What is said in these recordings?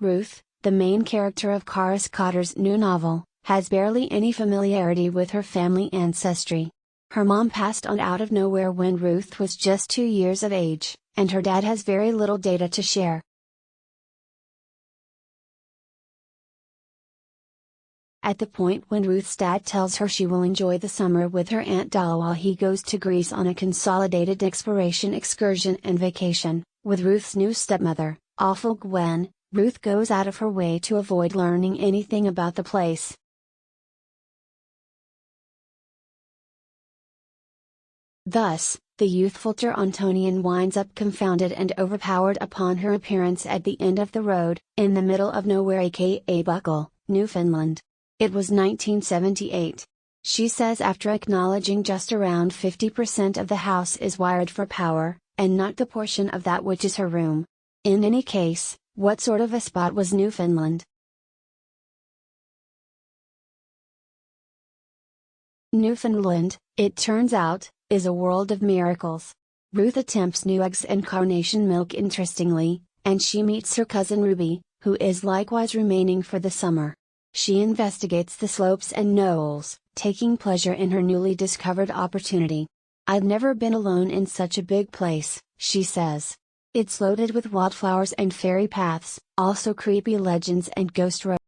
Ruth, the main character of Charis Cotter's new novel, has barely any familiarity with her family ancestry. Her mom passed on out of nowhere when Ruth was just 2 years of age, and her dad has very little data to share. At the point when Ruth's dad tells her she will enjoy the summer with her Aunt Dalla while he goes to Greece on a consolidated exploration excursion and vacation, with Ruth's new stepmother, awful Gwen, Ruth goes out of her way to avoid learning anything about the place. Thus, the youthful Torontonian winds up confounded and overpowered upon her appearance at the end of the road, in the middle of nowhere aka Buckle, Newfoundland. It was 1978. She says after acknowledging just around 50% of the house is wired for power, and not the portion of that which is her room. In any case, what sort of a spot was Newfoundland? Newfoundland, it turns out, is a world of miracles. Ruth attempts new eggs and carnation milk interestingly, and she meets her cousin Ruby, who is likewise remaining for the summer. She investigates the slopes and knolls, taking pleasure in her newly discovered opportunity. "I've never been alone in such a big place," she says. "It's loaded with wildflowers and fairy paths, also creepy legends and ghost roads."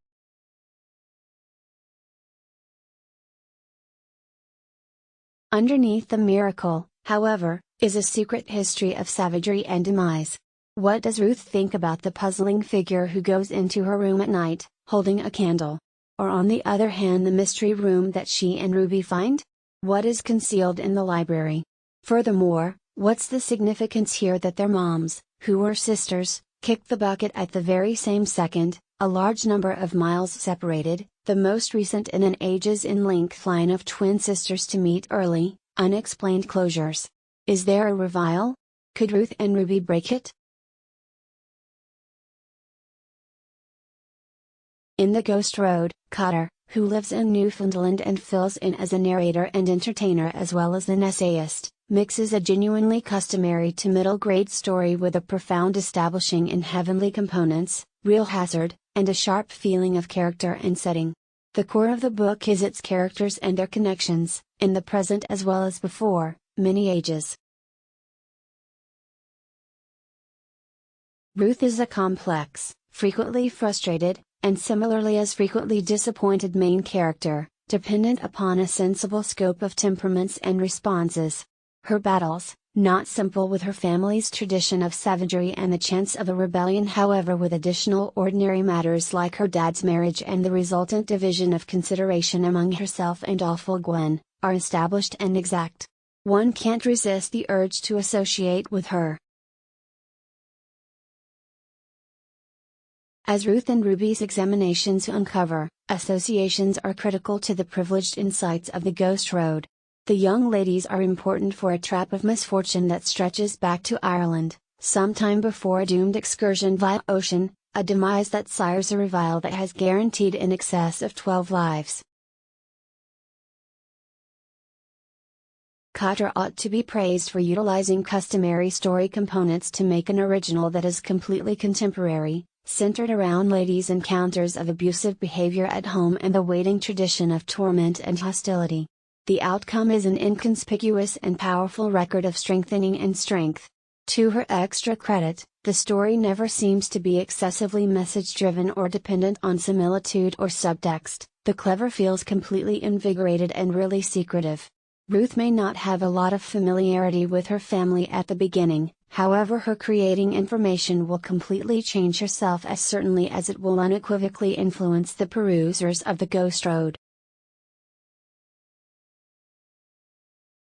Underneath the miracle, however, is a secret history of savagery and demise. What does Ruth think about the puzzling figure who goes into her room at night, holding a candle? Or on the other hand the mystery room that she and Ruby find? What is concealed in the library? Furthermore, what's the significance here that their moms, who were sisters, kicked the bucket at the very same second, a large number of miles separated, the most recent in an ages-in-length line of twin sisters to meet early, unexplained closures? Is there a reveal? Could Ruth and Ruby break it? In The Ghost Road, Cotter, who lives in Newfoundland and fills in as a narrator and entertainer as well as an essayist, mixes a genuinely customary to middle-grade story with a profound establishing and heavenly components, real hazard, and a sharp feeling of character and setting. The core of the book is its characters and their connections, in the present as well as before, many ages. Ruth is a complex, frequently frustrated, and similarly as frequently disappointed main character, dependent upon a sensible scope of temperaments and responses. Her battles, not simple with her family's tradition of savagery and the chance of a rebellion, however, with additional ordinary matters like her dad's marriage and the resultant division of consideration among herself and awful Gwen, are established and exact. One can't resist the urge to associate with her. As Ruth and Ruby's examinations uncover, associations are critical to the privileged insights of The Ghost Road. The young ladies are important for a trap of misfortune that stretches back to Ireland, sometime before a doomed excursion via ocean, a demise that sires a revival that has guaranteed in excess of 12 lives. Cotter ought to be praised for utilizing customary story components to make an original that is completely contemporary, centered around ladies' encounters of abusive behavior at home and the waiting tradition of torment and hostility. The outcome is an inconspicuous and powerful record of strengthening and strength. To her extra credit, the story never seems to be excessively message-driven or dependent on similitude or subtext. The clever feels completely invigorated and really secretive. Ruth may not have a lot of familiarity with her family at the beginning, however her creating information will completely change herself as certainly as it will unequivocally influence the perusers of The Ghost Road.